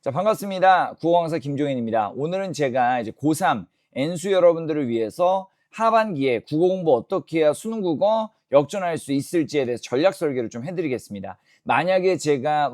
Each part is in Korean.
자, 반갑습니다. 국어강사 김종현입니다. 오늘은 제가 이제 고3 N수 여러분들을 위해서 하반기에 국어 공부 어떻게 해야 수능 국어 역전할 수 있을지에 대해서 전략 설계를 좀 해드리겠습니다. 만약에 제가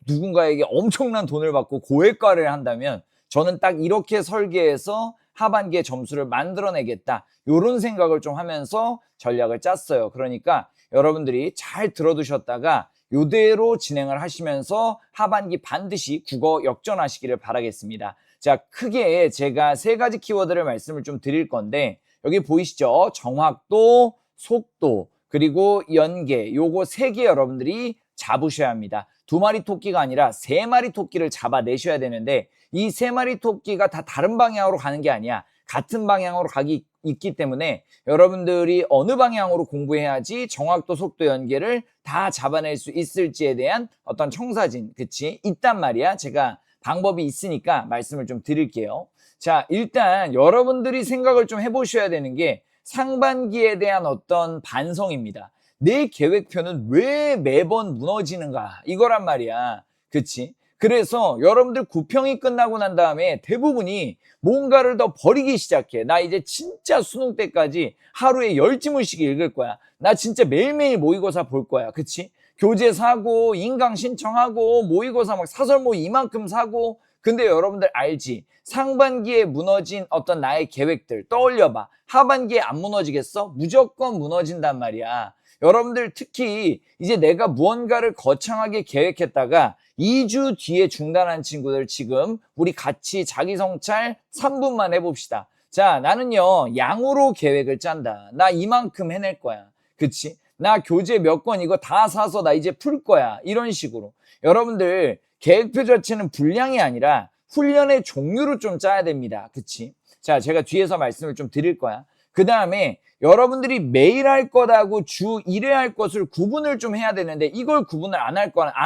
누군가에게 엄청난 돈을 받고 고액과를 한다면 저는 딱 이렇게 설계해서 하반기에 점수를 만들어내겠다. 이런 생각을 좀 하면서 전략을 짰어요. 그러니까 여러분들이 잘 들어두셨다가 이대로 진행을 하시면서 하반기 반드시 국어 역전하시기를 바라겠습니다. 자, 크게 제가 세 가지 키워드를 말씀을 좀 드릴 건데 여기 보이시죠? 정확도, 속도, 그리고 연계, 요거 세 개 여러분들이 잡으셔야 합니다. 두 마리 토끼가 아니라 세 마리 토끼를 잡아내셔야 되는데 이 세 마리 토끼가 다 다른 방향으로 가는 게 아니야. 같은 방향으로 가기 있기 때문에 여러분들이 어느 방향으로 공부해야지 정확도, 속도, 연계를 다 잡아낼 수 있을지에 대한 어떤 청사진, 그치? 있단 말이야. 제가 방법이 있으니까 말씀을 좀 드릴게요. 자, 일단 여러분들이 생각을 좀 해보셔야 되는 게 상반기에 대한 어떤 반성입니다. 내 계획표는 왜 매번 무너지는가? 이거란 말이야. 그치? 그래서 여러분들 구평이 끝나고 난 다음에 대부분이 뭔가를 더 버리기 시작해. 나 이제 진짜 수능 때까지 하루에 10지문씩 읽을 거야. 나 진짜 매일매일 모의고사 볼 거야. 그치? 교재 사고, 인강 신청하고, 모의고사 막 사설 모의 이만큼 사고. 근데 여러분들 알지? 상반기에 무너진 어떤 나의 계획들 떠올려봐. 하반기에 안 무너지겠어? 무조건 무너진단 말이야. 여러분들 특히 이제 내가 무언가를 거창하게 계획했다가 2주 뒤에 중단한 친구들 지금 우리 같이 자기성찰 3분만 해봅시다. 자, 나는요 양으로 계획을 짠다. 나 이만큼 해낼 거야. 그치? 나 교재 몇 권 이거 다 사서 나 이제 풀 거야. 이런 식으로. 여러분들 계획표 자체는 분량이 아니라 훈련의 종류로 좀 짜야 됩니다. 그치? 자, 제가 뒤에서 말씀을 좀 드릴 거야. 그 다음에 여러분들이 매일 할 것하고 주 1회 할 것을 구분을 좀 해야 되는데 이걸 구분을 안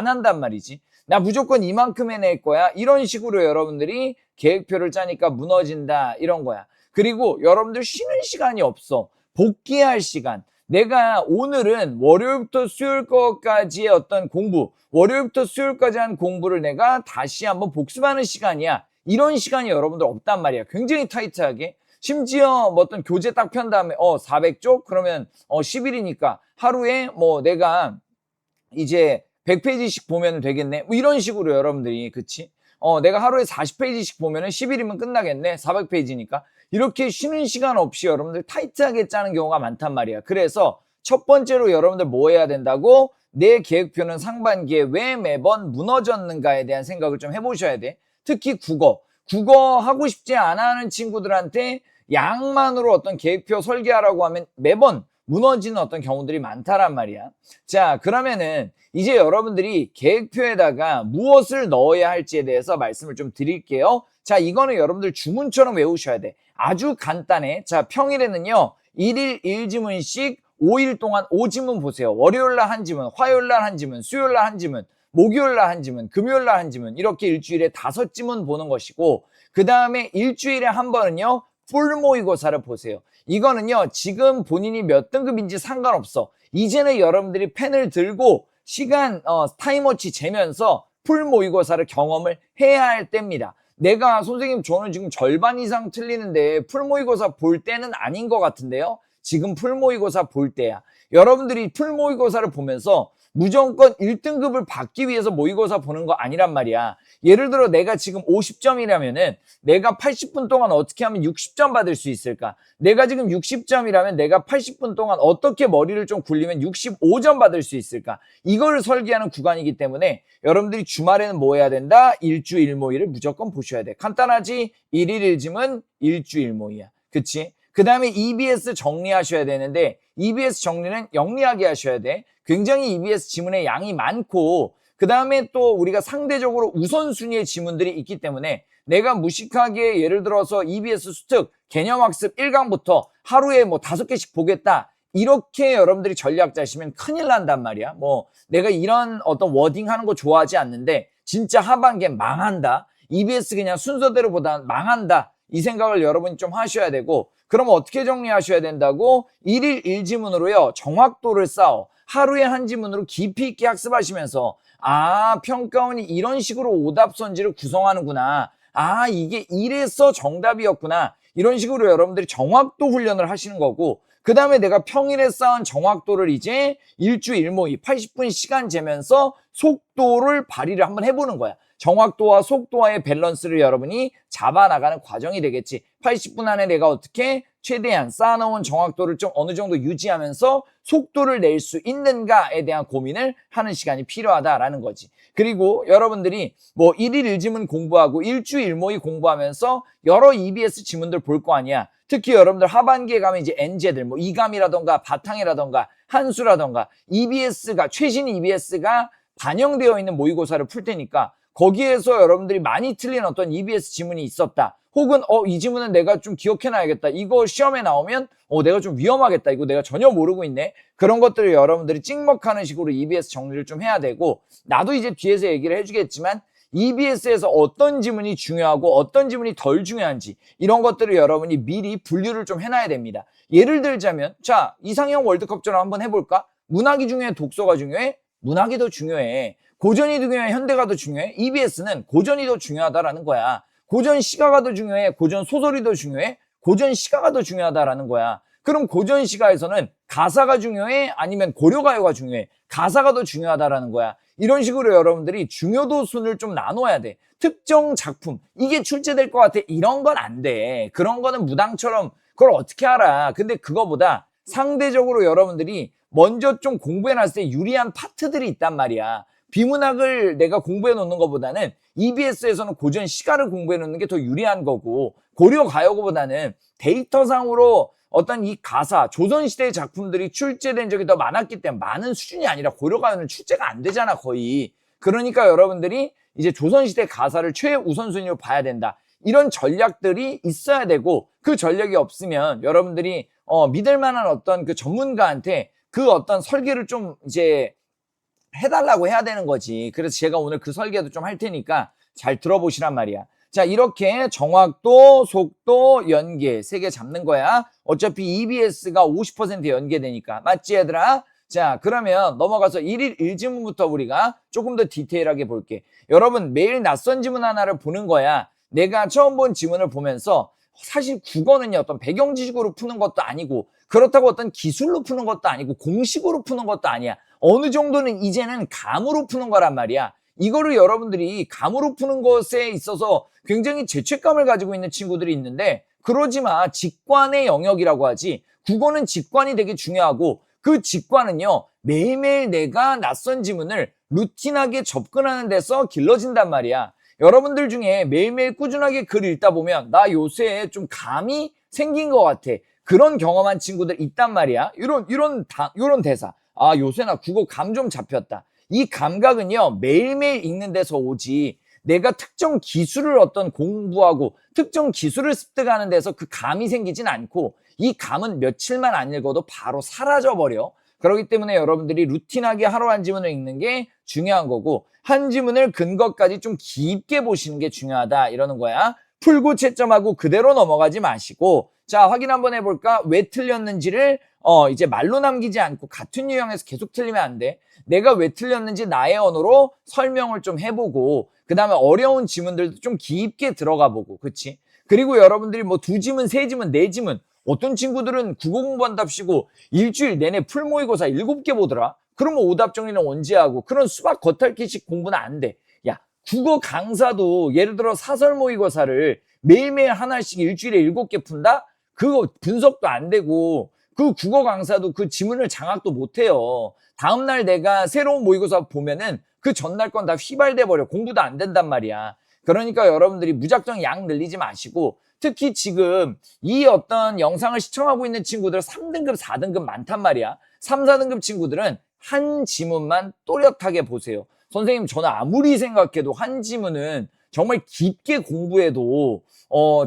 한단 말이지. 나 무조건 이만큼 해낼 거야. 이런 식으로 여러분들이 계획표를 짜니까 무너진다. 이런 거야. 그리고 여러분들 쉬는 시간이 없어. 복귀할 시간. 내가 오늘은 월요일부터 수요일까지의 어떤 공부, 월요일부터 수요일까지 한 공부를 내가 다시 한번 복습하는 시간이야. 이런 시간이 여러분들 없단 말이야. 굉장히 타이트하게. 심지어 어떤 교재 딱 편 다음에 400쪽? 그러면 10일이니까 하루에 내가 이제 100페이지씩 보면 되겠네. 이런 식으로 여러분들이 그치? 내가 하루에 40페이지씩 보면은 10일이면 끝나겠네. 400페이지니까. 이렇게 쉬는 시간 없이 여러분들 타이트하게 짜는 경우가 많단 말이야. 그래서 첫 번째로 여러분들 뭐 해야 된다고? 내 계획표는 상반기에 왜 매번 무너졌는가에 대한 생각을 좀 해보셔야 돼. 특히 국어. 국어 하고 싶지 않아 하는 친구들한테 양만으로 어떤 계획표 설계하라고 하면 매번 무너지는 어떤 경우들이 많다란 말이야. 자, 그러면은 이제 여러분들이 계획표에다가 무엇을 넣어야 할지에 대해서 말씀을 좀 드릴게요. 자, 이거는 여러분들 주문처럼 외우셔야 돼. 아주 간단해. 자, 평일에는요 1일 1지문씩 5일 동안 5지문 보세요. 월요일날 한 지문, 화요일날 한 지문, 수요일날 한 지문, 목요일날 한 지문, 금요일날 한 지문, 이렇게 일주일에 5지문 보는 것이고, 그 다음에 일주일에 한 번은요 풀 모의고사를 보세요. 이거는요 지금 본인이 몇 등급인지 상관없어. 이제는 여러분들이 펜을 들고 시간 타임워치 재면서 풀 모의고사를 경험을 해야 할 때입니다. 내가 선생님 저는 지금 절반 이상 틀리는데 풀 모의고사 볼 때는 아닌 것 같은데요. 지금 풀 모의고사 볼 때야. 여러분들이 풀 모의고사를 보면서 무조건 1등급을 받기 위해서 모의고사 보는 거 아니란 말이야. 예를 들어 내가 지금 50점이라면은 내가 80분 동안 어떻게 하면 60점 받을 수 있을까? 내가 지금 60점이라면 내가 80분 동안 어떻게 머리를 좀 굴리면 65점 받을 수 있을까? 이거를 설계하는 구간이기 때문에 여러분들이 주말에는 뭐 해야 된다? 일주일모의를 무조건 보셔야 돼. 간단하지? 1일 1지문 일주일모의야. 그치? 그 다음에 EBS 정리하셔야 되는데 EBS 정리는 영리하게 하셔야 돼. 굉장히 EBS 지문의 양이 많고 그 다음에 또 우리가 상대적으로 우선순위의 지문들이 있기 때문에 내가 무식하게 예를 들어서 EBS 수특 개념학습 1강부터 하루에 5개씩 보겠다. 이렇게 여러분들이 전략 짜시면 큰일 난단 말이야. 내가 이런 어떤 워딩 하는 거 좋아하지 않는데 진짜 하반기에 망한다. EBS 그냥 순서대로 보다 망한다. 이 생각을 여러분이 좀 하셔야 되고, 그럼 어떻게 정리하셔야 된다고? 1일 1지문으로요 정확도를 쌓어. 하루에 한 지문으로 깊이 있게 학습하시면서 평가원이 이런 식으로 오답선지를 구성하는구나. 이게 이래서 정답이었구나. 이런 식으로 여러분들이 정확도 훈련을 하시는 거고, 그 다음에 내가 평일에 쌓은 정확도를 이제 일주 일모의 80분 시간 재면서 속도를 발휘를 한번 해보는 거야. 정확도와 속도와의 밸런스를 여러분이 잡아나가는 과정이 되겠지. 80분 안에 내가 어떻게 최대한 쌓아놓은 정확도를 좀 어느 정도 유지하면서 속도를 낼 수 있는가에 대한 고민을 하는 시간이 필요하다라는 거지. 그리고 여러분들이 뭐 일일 일지문 공부하고 일주일 모의 공부하면서 여러 EBS 지문들 볼 거 아니야. 특히 여러분들 하반기에 가면 이제 엔제들, 뭐 이감이라던가 바탕이라던가 한수라던가 EBS가, 최신 EBS가 반영되어 있는 모의고사를 풀 테니까 거기에서 여러분들이 많이 틀린 어떤 EBS 지문이 있었다. 혹은 이 지문은 내가 좀 기억해놔야겠다. 이거 시험에 나오면 내가 좀 위험하겠다. 이거 내가 전혀 모르고 있네. 그런 것들을 여러분들이 찍먹하는 식으로 EBS 정리를 좀 해야 되고, 나도 이제 뒤에서 얘기를 해주겠지만 EBS에서 어떤 지문이 중요하고 어떤 지문이 덜 중요한지 이런 것들을 여러분이 미리 분류를 좀 해놔야 됩니다. 예를 들자면 자, 이상형 월드컵전을 한번 해볼까? 문학이 중요해? 독서가 중요해? 문학이 더 중요해. 고전이 더 중요해? 현대가 더 중요해? EBS는 고전이 더 중요하다라는 거야. 고전 시가가 더 중요해? 고전 소설이 더 중요해? 고전 시가가 더 중요하다라는 거야. 그럼 고전 시가에서는 가사가 중요해? 아니면 고려가요가 중요해? 가사가 더 중요하다라는 거야. 이런 식으로 여러분들이 중요도 순을 좀 나눠야 돼. 특정 작품, 이게 출제될 것 같아. 이런 건 안 돼. 그런 거는 무당처럼 그걸 어떻게 알아. 근데 그거보다 상대적으로 여러분들이 먼저 좀 공부해놨을 때 유리한 파트들이 있단 말이야. 비문학을 내가 공부해 놓는 것보다는 EBS에서는 고전 시가를 공부해 놓는 게 더 유리한 거고, 고려 가요보다는 데이터상으로 어떤 이 가사, 조선시대의 작품들이 출제된 적이 더 많았기 때문에, 많은 수준이 아니라 고려 가요는 출제가 안 되잖아, 거의. 그러니까 여러분들이 이제 조선시대 가사를 최우선순위로 봐야 된다. 이런 전략들이 있어야 되고, 그 전략이 없으면 여러분들이 믿을 만한 어떤 그 전문가한테 그 어떤 설계를 좀 이제 해달라고 해야 되는 거지. 그래서 제가 오늘 그 설계도 좀 할 테니까 잘 들어보시란 말이야. 자, 이렇게 정확도, 속도, 연계 3개 잡는 거야. 어차피 EBS가 50% 연계되니까. 맞지, 얘들아? 자, 그러면 넘어가서 일일 일지문부터 우리가 조금 더 디테일하게 볼게. 여러분, 매일 낯선 지문 하나를 보는 거야. 내가 처음 본 지문을 보면서 사실 국어는요, 어떤 배경 지식으로 푸는 것도 아니고, 그렇다고 어떤 기술로 푸는 것도 아니고, 공식으로 푸는 것도 아니야. 어느 정도는 이제는 감으로 푸는 거란 말이야. 이거를 여러분들이 감으로 푸는 것에 있어서 굉장히 죄책감을 가지고 있는 친구들이 있는데, 그러지 마. 직관의 영역이라고 하지. 국어는 직관이 되게 중요하고, 그 직관은요, 매일매일 내가 낯선 지문을 루틴하게 접근하는 데서 길러진단 말이야. 여러분들 중에 매일매일 꾸준하게 글 읽다 보면 나 요새 좀 감이 생긴 것 같아. 그런 경험한 친구들 있단 말이야. 이런 대사. 요새 나 국어 감 좀 잡혔다. 이 감각은요, 매일매일 읽는 데서 오지. 내가 특정 기술을 어떤 공부하고 특정 기술을 습득하는 데서 그 감이 생기진 않고, 이 감은 며칠만 안 읽어도 바로 사라져버려. 그렇기 때문에 여러분들이 루틴하게 하루 한 지문을 읽는 게 중요한 거고, 한 지문을 근거까지 좀 깊게 보시는 게 중요하다 이러는 거야. 풀고 채점하고 그대로 넘어가지 마시고, 자, 확인 한번 해볼까? 왜 틀렸는지를 이제 말로 남기지 않고 같은 유형에서 계속 틀리면 안 돼. 내가 왜 틀렸는지 나의 언어로 설명을 좀 해보고, 그 다음에 어려운 지문들도 좀 깊게 들어가 보고, 그치? 그리고 여러분들이 뭐 2지문, 3지문, 4지문, 어떤 친구들은 국어 공부한답시고 일주일 내내 풀모의고사 7개 보더라. 그러면 오답 정리는 언제 하고? 그런 수박 겉핥기식 공부는 안 돼. 야, 국어 강사도 예를 들어 사설 모의고사를 매일매일 하나씩 일주일에 7개 푼다? 그거 분석도 안 되고, 그 국어 강사도 그 지문을 장악도 못 해요. 다음날 내가 새로운 모의고사 보면은 그 전날 건 다 휘발돼 버려. 공부도 안 된단 말이야. 그러니까 여러분들이 무작정 양 늘리지 마시고, 특히 지금 이 어떤 영상을 시청하고 있는 친구들 3등급, 4등급 많단 말이야. 3, 4등급 친구들은 한 지문만 또렷하게 보세요. 선생님, 저는 아무리 생각해도 한 지문은 정말 깊게 공부해도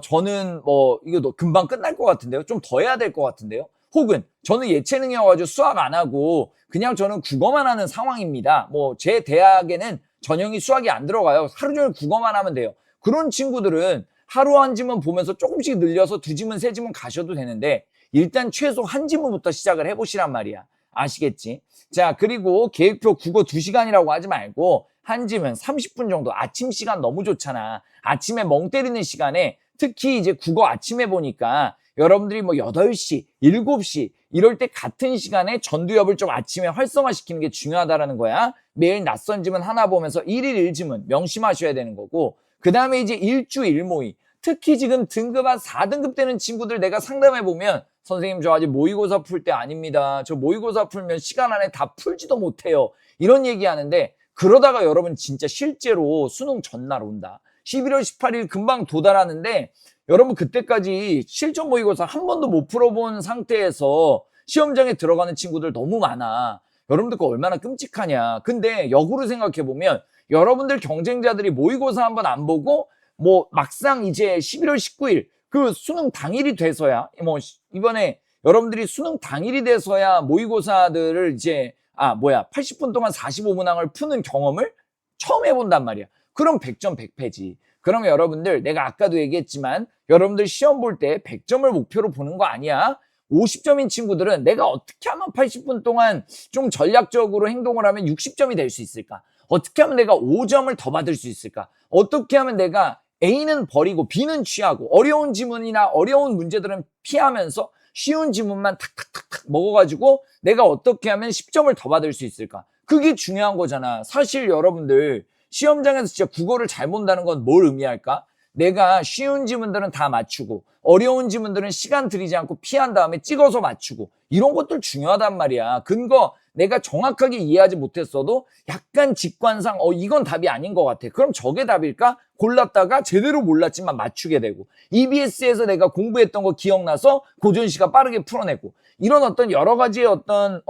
저는 이거 금방 끝날 것 같은데요. 좀 더 해야 될 것 같은데요. 혹은 저는 예체능이어가지고 수학 안 하고 그냥 저는 국어만 하는 상황입니다. 제 대학에는 전형이 수학이 안 들어가요. 하루 종일 국어만 하면 돼요. 그런 친구들은 하루 한 지문 보면서 조금씩 늘려서 2지문, 3지문 가셔도 되는데, 일단 최소 한 지문부터 시작을 해보시란 말이야. 아시겠지? 자, 그리고 계획표 국어 2시간이라고 하지 말고 한지문 30분 정도. 아침 시간 너무 좋잖아. 아침에 멍 때리는 시간에 특히 이제 국어 아침에 보니까 여러분들이 뭐 8시, 7시 이럴 때 같은 시간에 전두엽을 좀 아침에 활성화시키는 게 중요하다라는 거야. 매일 낯선 지문 하나 보면서 1일 1지문 명심하셔야 되는 거고, 그 다음에 이제 일주 일모의. 특히 지금 등급 한 4등급 되는 친구들 내가 상담해 보면 선생님 저 아직 모의고사 풀 때 아닙니다. 저 모의고사 풀면 시간 안에 다 풀지도 못해요. 이런 얘기하는데 그러다가 여러분 진짜 실제로 수능 전날 온다. 11월 18일 금방 도달하는데 여러분 그때까지 실전 모의고사 한 번도 못 풀어본 상태에서 시험장에 들어가는 친구들 너무 많아. 여러분들 거 얼마나 끔찍하냐. 근데 역으로 생각해보면 여러분들 경쟁자들이 모의고사 한 번 안 보고 뭐 막상 이제 11월 19일 그 수능 당일이 돼서야 뭐 이번에 여러분들이 수능 당일이 돼서야 모의고사들을 이제 80분 동안 45문항을 푸는 경험을 처음 해본단 말이야. 그럼 100점 100패지. 그러면 여러분들 내가 아까도 얘기했지만 여러분들 시험 볼 때 100점을 목표로 보는 거 아니야. 50점인 친구들은 내가 어떻게 하면 80분 동안 좀 전략적으로 행동을 하면 60점이 될 수 있을까? 어떻게 하면 내가 5점을 더 받을 수 있을까? 어떻게 하면 내가 A는 버리고 B는 취하고 어려운 지문이나 어려운 문제들은 피하면서 쉬운 지문만 탁탁탁탁 먹어가지고 내가 어떻게 하면 10점을 더 받을 수 있을까? 그게 중요한 거잖아. 사실 여러분들 시험장에서 진짜 국어를 잘 본다는 건 뭘 의미할까? 내가 쉬운 지문들은 다 맞추고 어려운 지문들은 시간 들이지 않고 피한 다음에 찍어서 맞추고 이런 것들 중요하단 말이야. 근거 내가 정확하게 이해하지 못했어도 약간 직관상 이건 답이 아닌 것 같아. 그럼 저게 답일까? 골랐다가 제대로 몰랐지만 맞추게 되고 EBS에서 내가 공부했던 거 기억나서 고전시가 빠르게 풀어내고 이런 어떤 여러 가지의 어떤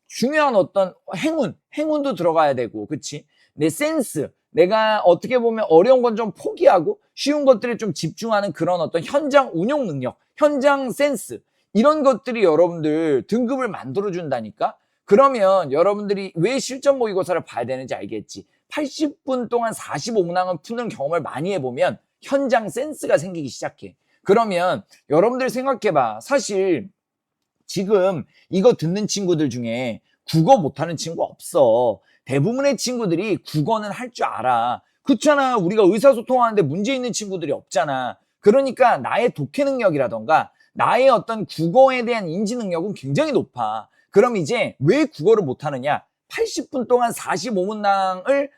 중요한 어떤 행운도 들어가야 되고 그치? 내 센스 내가 어떻게 보면 어려운 건 좀 포기하고 쉬운 것들에 좀 집중하는 그런 어떤 현장 운용 능력, 현장 센스 이런 것들이 여러분들 등급을 만들어준다니까? 그러면 여러분들이 왜 실전 모의고사를 봐야 되는지 알겠지? 80분 동안 45문항을 푸는 경험을 많이 해보면 현장 센스가 생기기 시작해. 그러면 여러분들 생각해봐. 사실 지금 이거 듣는 친구들 중에 국어 못하는 친구 없어. 대부분의 친구들이 국어는 할 줄 알아. 그렇잖아. 우리가 의사소통하는데 문제 있는 친구들이 없잖아. 그러니까 나의 독해 능력이라던가 나의 어떤 국어에 대한 인지 능력은 굉장히 높아. 그럼 이제 왜 국어를 못하느냐? 80분 동안 45문항을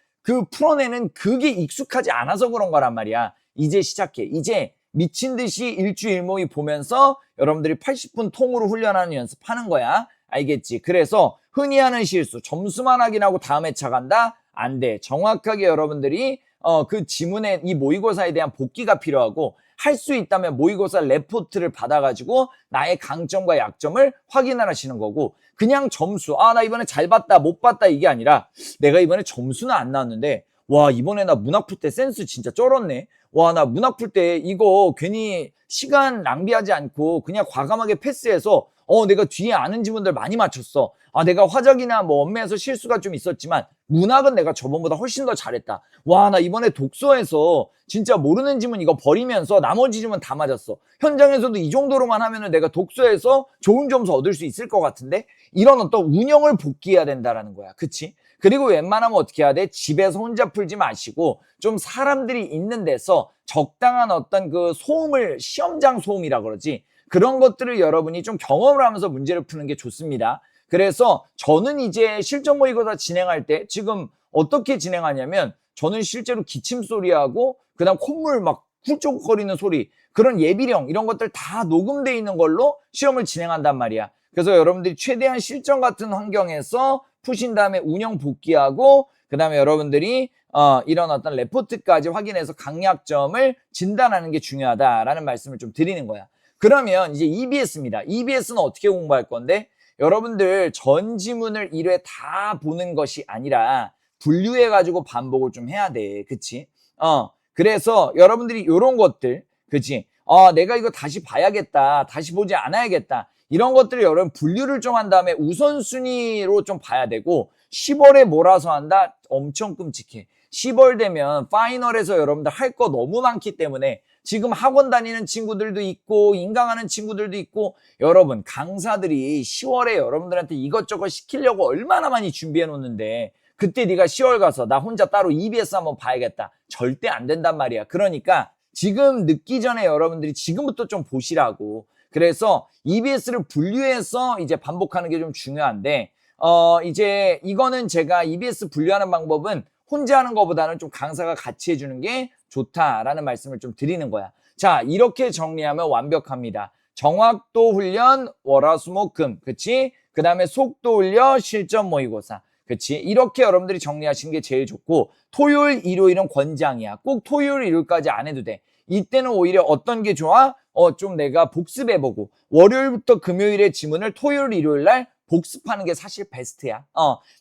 풀어내는 그게 익숙하지 않아서 그런 거란 말이야. 이제 시작해. 이제 미친 듯이 일주일모의 보면서 여러분들이 80분 통으로 훈련하는 연습하는 거야. 알겠지? 그래서 흔히 하는 실수, 점수만 확인하고 다음에 차간다? 안 돼. 정확하게 여러분들이 그 지문에 이 모의고사에 대한 복기가 필요하고 할 수 있다면 모의고사 레포트를 받아가지고 나의 강점과 약점을 확인하시는 거고 그냥 점수, 나 이번에 잘 봤다, 못 봤다 이게 아니라 내가 이번에 점수는 안 나왔는데 와 이번에 나 문학 풀 때 센스 진짜 쩔었네. 와 나 문학 풀 때 이거 괜히 시간 낭비하지 않고 그냥 과감하게 패스해서 내가 뒤에 아는 지문들 많이 맞췄어. 내가 화작이나 뭐 언매에서 실수가 좀 있었지만 문학은 내가 저번보다 훨씬 더 잘했다. 와 나 이번에 독서에서 진짜 모르는 지문 이거 버리면서 나머지 지문 다 맞았어. 현장에서도 이 정도로만 하면은 내가 독서에서 좋은 점수 얻을 수 있을 것 같은데 이런 어떤 운영을 복귀해야 된다라는 거야. 그치? 그리고 웬만하면 어떻게 해야 돼? 집에서 혼자 풀지 마시고 좀 사람들이 있는 데서 적당한 어떤 그 소음을 시험장 소음이라 그러지 그런 것들을 여러분이 좀 경험을 하면서 문제를 푸는 게 좋습니다. 그래서 저는 이제 실전 모의고사 진행할 때 지금 어떻게 진행하냐면 저는 실제로 기침 소리하고 그다음 콧물 막 훌쩍거리는 소리 그런 예비령 이런 것들 다 녹음돼 있는 걸로 시험을 진행한단 말이야. 그래서 여러분들이 최대한 실전 같은 환경에서 푸신 다음에 운영 복귀하고 그다음에 여러분들이 이런 어떤 레포트까지 확인해서 강약점을 진단하는 게 중요하다라는 말씀을 좀 드리는 거야. 그러면 이제 EBS입니다. EBS는 어떻게 공부할 건데 여러분들 전 지문을 1회 다 보는 것이 아니라 분류해가지고 반복을 좀 해야 돼. 그치? 그래서 여러분들이 이런 것들, 그치? 내가 이거 다시 봐야겠다. 다시 보지 않아야겠다. 이런 것들을 여러분 분류를 좀 한 다음에 우선순위로 좀 봐야 되고 10월에 몰아서 한다? 엄청 끔찍해. 10월 되면 파이널에서 여러분들 할 거 너무 많기 때문에 지금 학원 다니는 친구들도 있고 인강하는 친구들도 있고 여러분 강사들이 10월에 여러분들한테 이것저것 시키려고 얼마나 많이 준비해 놓는데 그때 네가 10월 가서 나 혼자 따로 EBS 한번 봐야겠다. 절대 안 된단 말이야. 그러니까 지금 늦기 전에 여러분들이 지금부터 좀 보시라고. 그래서 EBS를 분류해서 이제 반복하는 게 좀 중요한데 이제 이거는 제가 EBS 분류하는 방법은 혼자 하는 것보다는 좀 강사가 같이 해주는 게 좋다라는 말씀을 좀 드리는 거야. 자, 이렇게 정리하면 완벽합니다. 정확도 훈련, 월화수목금, 그치? 그 다음에 속도 훈련, 실전 모의고사. 그치? 이렇게 여러분들이 정리하시는 게 제일 좋고 토요일, 일요일은 권장이야. 꼭 토요일, 일요일까지 안 해도 돼. 이때는 오히려 어떤 게 좋아? 좀 내가 복습해보고 월요일부터 금요일의 지문을 토요일, 일요일 날 복습하는 게 사실 베스트야.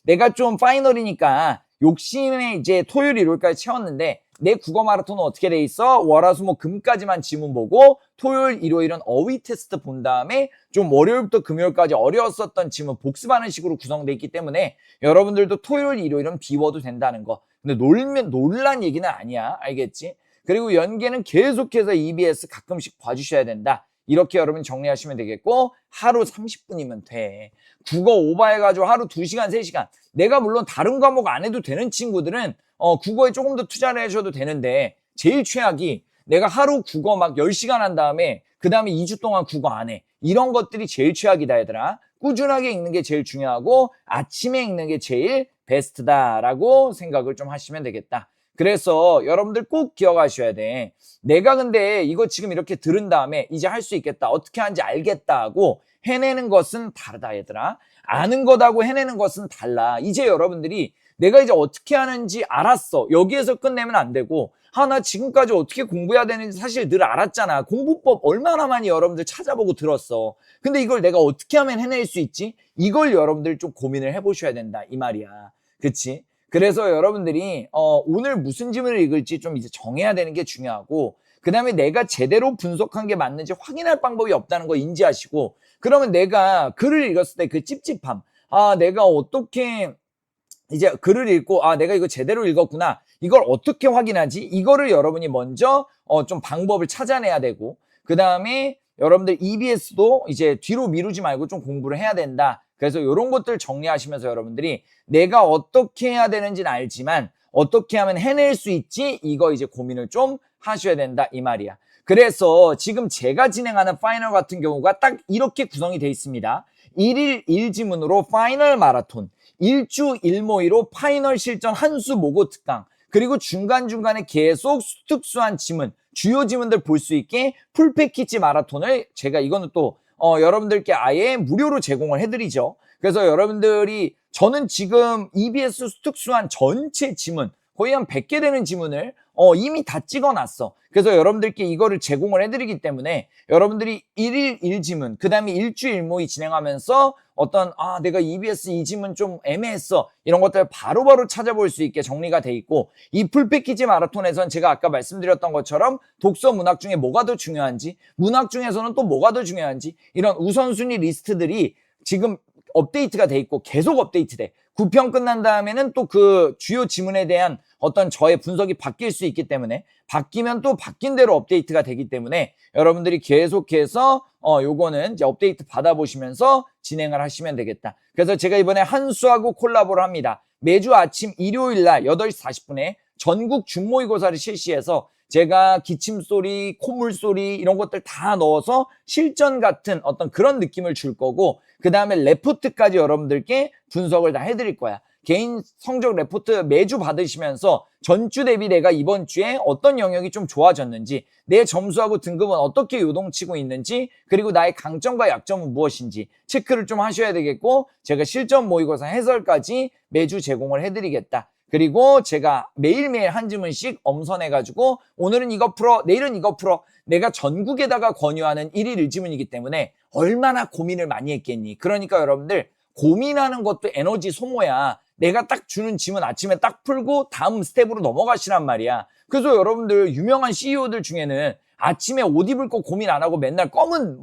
내가 좀 파이널이니까 욕심에 이제 토요일, 일요일까지 채웠는데 내 국어 마라톤은 어떻게 돼 있어? 월화수목 금까지만 지문 보고 토요일, 일요일은 어휘 테스트 본 다음에 좀 월요일부터 금요일까지 어려웠었던 지문 복습하는 식으로 구성돼 있기 때문에 여러분들도 토요일, 일요일은 비워도 된다는 거. 근데 놀란 얘기는 아니야. 알겠지? 그리고 연계는 계속해서 EBS 가끔씩 봐주셔야 된다. 이렇게 여러분 정리하시면 되겠고 하루 30분이면 돼. 국어 오버해가지고 하루 2시간, 3시간. 내가 물론 다른 과목 안 해도 되는 친구들은 국어에 조금 더 투자를 해줘도 되는데 제일 최악이 내가 하루 국어 막 10시간 한 다음에 그 다음에 2주 동안 국어 안 해. 이런 것들이 제일 최악이다 얘들아. 꾸준하게 읽는 게 제일 중요하고 아침에 읽는 게 제일 베스트다라고 생각을 좀 하시면 되겠다. 그래서 여러분들 꼭 기억하셔야 돼. 내가 근데 이거 지금 이렇게 들은 다음에 이제 할 수 있겠다. 어떻게 하는지 알겠다 하고 해내는 것은 다르다 얘들아. 아는 것하고 해내는 것은 달라. 이제 여러분들이 내가 이제 어떻게 하는지 알았어. 여기에서 끝내면 안 되고 나 지금까지 어떻게 공부해야 되는지 사실 늘 알았잖아. 공부법 얼마나 많이 여러분들 찾아보고 들었어. 근데 이걸 내가 어떻게 하면 해낼 수 있지? 이걸 여러분들 좀 고민을 해보셔야 된다 이 말이야. 그치? 그래서 여러분들이 오늘 무슨 지문을 읽을지 좀 이제 정해야 되는 게 중요하고 그 다음에 내가 제대로 분석한 게 맞는지 확인할 방법이 없다는 거 인지하시고 그러면 내가 글을 읽었을 때 그 찝찝함 내가 어떻게 이제 글을 읽고 내가 이거 제대로 읽었구나 이걸 어떻게 확인하지? 이거를 여러분이 먼저 좀 방법을 찾아내야 되고 그 다음에 여러분들 EBS도 이제 뒤로 미루지 말고 좀 공부를 해야 된다. 그래서 이런 것들 정리하시면서 여러분들이 내가 어떻게 해야 되는지는 알지만 어떻게 하면 해낼 수 있지? 이거 이제 고민을 좀 하셔야 된다 이 말이야. 그래서 지금 제가 진행하는 파이널 같은 경우가 딱 이렇게 구성이 되어 있습니다. 1일 1지문으로 파이널 마라톤, 1주 1모의로 파이널 실전 한수 모고 특강, 그리고 중간중간에 계속 특수한 지문, 주요 지문들 볼 수 있게 풀 패키지 마라톤을 제가 이거는 또 여러분들께 아예 무료로 제공을 해드리죠. 그래서 여러분들이 저는 지금 EBS 특수한 전체 지문 거의 한 100개 되는 지문을 이미 다 찍어놨어. 그래서 여러분들께 이거를 제공을 해드리기 때문에 여러분들이 1일 1지문 그 다음에 일주일 모의 진행하면서 어떤 내가 EBS 이 지문 좀 애매했어 이런 것들 바로바로 찾아볼 수 있게 정리가 돼 있고 이 풀패키지 마라톤에선 제가 아까 말씀드렸던 것처럼 독서 문학 중에 뭐가 더 중요한지 문학 중에서는 또 뭐가 더 중요한지 이런 우선순위 리스트들이 지금 업데이트가 돼 있고 계속 업데이트돼. 9편 끝난 다음에는 또 그 주요 지문에 대한 어떤 저의 분석이 바뀔 수 있기 때문에 바뀌면 또 바뀐 대로 업데이트가 되기 때문에 여러분들이 계속해서 요거는 이제 업데이트 받아보시면서 진행을 하시면 되겠다. 그래서 제가 이번에 한수하고 콜라보를 합니다. 매주 아침 일요일 날 8시 40분에 전국 준모의고사를 실시해서 제가 기침 소리, 콧물 소리 이런 것들 다 넣어서 실전 같은 어떤 그런 느낌을 줄 거고 그 다음에 레포트까지 여러분들께 분석을 다 해드릴 거야. 개인 성적 레포트 매주 받으시면서 전주 대비 내가 이번 주에 어떤 영역이 좀 좋아졌는지 내 점수하고 등급은 어떻게 요동치고 있는지 그리고 나의 강점과 약점은 무엇인지 체크를 좀 하셔야 되겠고 제가 실전 모의고사 해설까지 매주 제공을 해드리겠다. 그리고 제가 매일매일 한 지문씩 엄선해가지고 오늘은 이거 풀어 내일은 이거 풀어 내가 전국에다가 권유하는 1일 1지문이기 때문에 얼마나 고민을 많이 했겠니. 그러니까 여러분들 고민하는 것도 에너지 소모야. 내가 딱 주는 지문 아침에 딱 풀고 다음 스텝으로 넘어가시란 말이야. 그래서 여러분들 유명한 CEO들 중에는 아침에 옷 입을 거 고민 안 하고 맨날 검은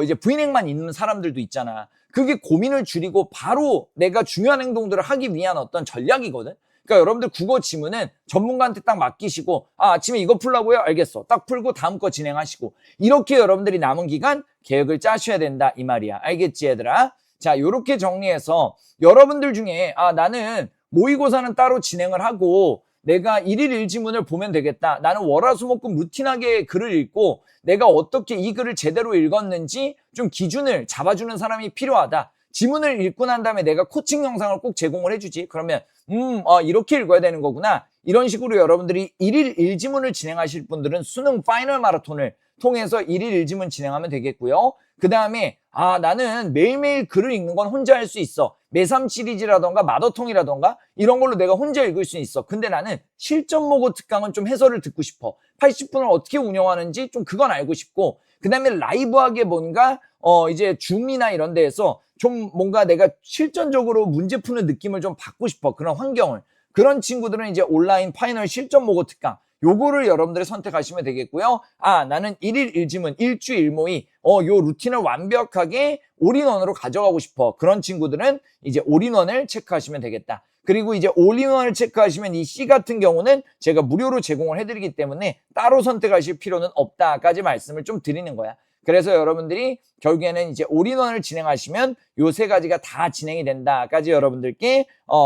이제 브이넥만 입는 사람들도 있잖아. 그게 고민을 줄이고 바로 내가 중요한 행동들을 하기 위한 어떤 전략이거든. 그러니까 여러분들 국어 지문은 전문가한테 딱 맡기시고 아침에 이거 풀라고요? 알겠어. 딱 풀고 다음 거 진행하시고 이렇게 여러분들이 남은 기간 계획을 짜셔야 된다 이 말이야. 알겠지 얘들아? 자, 요렇게 정리해서 여러분들 중에 나는 모의고사는 따로 진행을 하고 내가 일일 일지문을 보면 되겠다. 나는 월화수목금 루틴하게 글을 읽고 내가 어떻게 이 글을 제대로 읽었는지 좀 기준을 잡아주는 사람이 필요하다. 지문을 읽고 난 다음에 내가 코칭 영상을 꼭 제공을 해주지. 그러면 이렇게 읽어야 되는 거구나. 이런 식으로 여러분들이 일일 일지문을 진행하실 분들은 수능 파이널 마라톤을 통해서 일일 일지문 진행하면 되겠고요. 그 다음에 나는 매일매일 글을 읽는 건 혼자 할 수 있어. 매삼 시리즈라던가 마더통이라던가 이런 걸로 내가 혼자 읽을 수 있어. 근데 나는 실전 모고 특강은 좀 해설을 듣고 싶어. 80분을 어떻게 운영하는지 좀 그건 알고 싶고 그 다음에 라이브하게 뭔가 이제 줌이나 이런 데에서 좀 뭔가 내가 실전적으로 문제 푸는 느낌을 좀 받고 싶어. 그런 환경을. 그런 친구들은 이제 온라인 파이널 실전 모고 특강 요거를 여러분들이 선택하시면 되겠고요. 나는 일일 일지문, 일주일모의 요 루틴을 완벽하게 올인원으로 가져가고 싶어. 그런 친구들은 이제 올인원을 체크하시면 되겠다. 그리고 이제 올인원을 체크하시면 이 C 같은 경우는 제가 무료로 제공을 해드리기 때문에 따로 선택하실 필요는 없다까지 말씀을 좀 드리는 거야. 그래서 여러분들이 결국에는 이제 올인원을 진행하시면 요 세 가지가 다 진행이 된다까지 여러분들께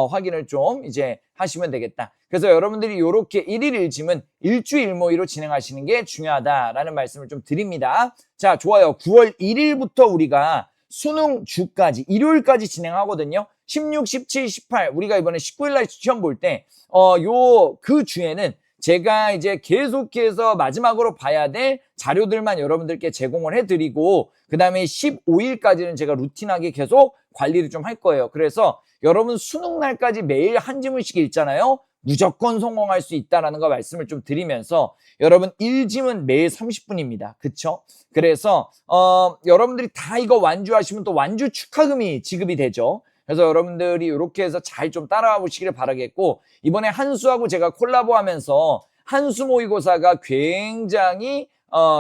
확인을 좀 이제 하시면 되겠다. 그래서 여러분들이 이렇게 일일 일지문 일주일모의로 진행하시는 게 중요하다라는 말씀을 좀 드립니다. 자, 좋아요. 9월 1일부터 우리가 수능 주까지 일요일까지 진행하거든요. 16, 17, 18 우리가 이번에 19일 날 시험 볼 때 그 주에는 제가 이제 계속해서 마지막으로 봐야 될 자료들만 여러분들께 제공을 해드리고 그 다음에 15일까지는 제가 루틴하게 계속 관리를 좀 할 거예요. 그래서 여러분 수능 날까지 매일 한 지문씩 읽잖아요. 무조건 성공할 수 있다라는 거 말씀을 좀 드리면서 여러분 1지문 매일 30분입니다. 그쵸? 그래서 여러분들이 다 이거 완주하시면 또 완주 축하금이 지급이 되죠. 그래서 여러분들이 이렇게 해서 잘 좀 따라와 보시기를 바라겠고 이번에 한수하고 제가 콜라보하면서 한수 모의고사가 굉장히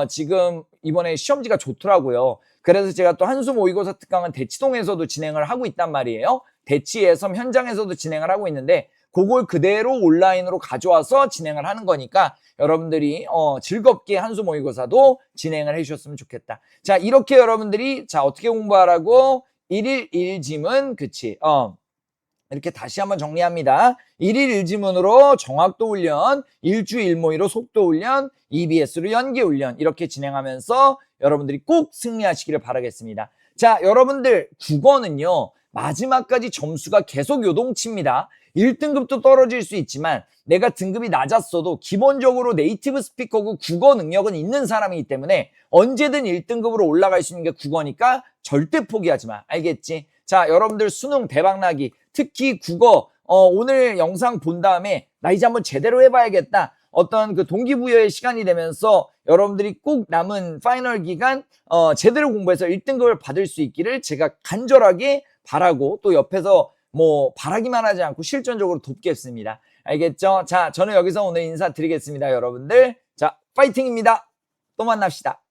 지금 이번에 시험지가 좋더라고요. 그래서 제가 또 한수 모의고사 특강은 대치동에서도 진행을 하고 있단 말이에요. 대치에서 현장에서도 진행을 하고 있는데 그걸 그대로 온라인으로 가져와서 진행을 하는 거니까 여러분들이 즐겁게 한수 모의고사도 진행을 해주셨으면 좋겠다. 자, 이렇게 여러분들이 어떻게 공부하라고 일일 일지문 그치 이렇게 다시 한번 정리합니다. 일일 일지문으로 정확도 훈련, 일주일모의로 속도 훈련, EBS로 연기 훈련 이렇게 진행하면서 여러분들이 꼭 승리하시기를 바라겠습니다. 자, 여러분들 국어는요. 마지막까지 점수가 계속 요동칩니다. 1등급도 떨어질 수 있지만 내가 등급이 낮았어도 기본적으로 네이티브 스피커고 국어 능력은 있는 사람이기 때문에 언제든 1등급으로 올라갈 수 있는 게 국어니까 절대 포기하지 마. 알겠지? 자, 여러분들 수능 대박나기 특히 국어 오늘 영상 본 다음에 나 이제 한번 제대로 해봐야겠다. 어떤 그 동기부여의 시간이 되면서 여러분들이 꼭 남은 파이널 기간 제대로 공부해서 1등급을 받을 수 있기를 제가 간절하게 바라고 또 옆에서 뭐 바라기만 하지 않고 실전적으로 돕겠습니다. 알겠죠? 자, 저는 여기서 오늘 인사드리겠습니다. 여러분들. 자, 파이팅입니다. 또 만납시다.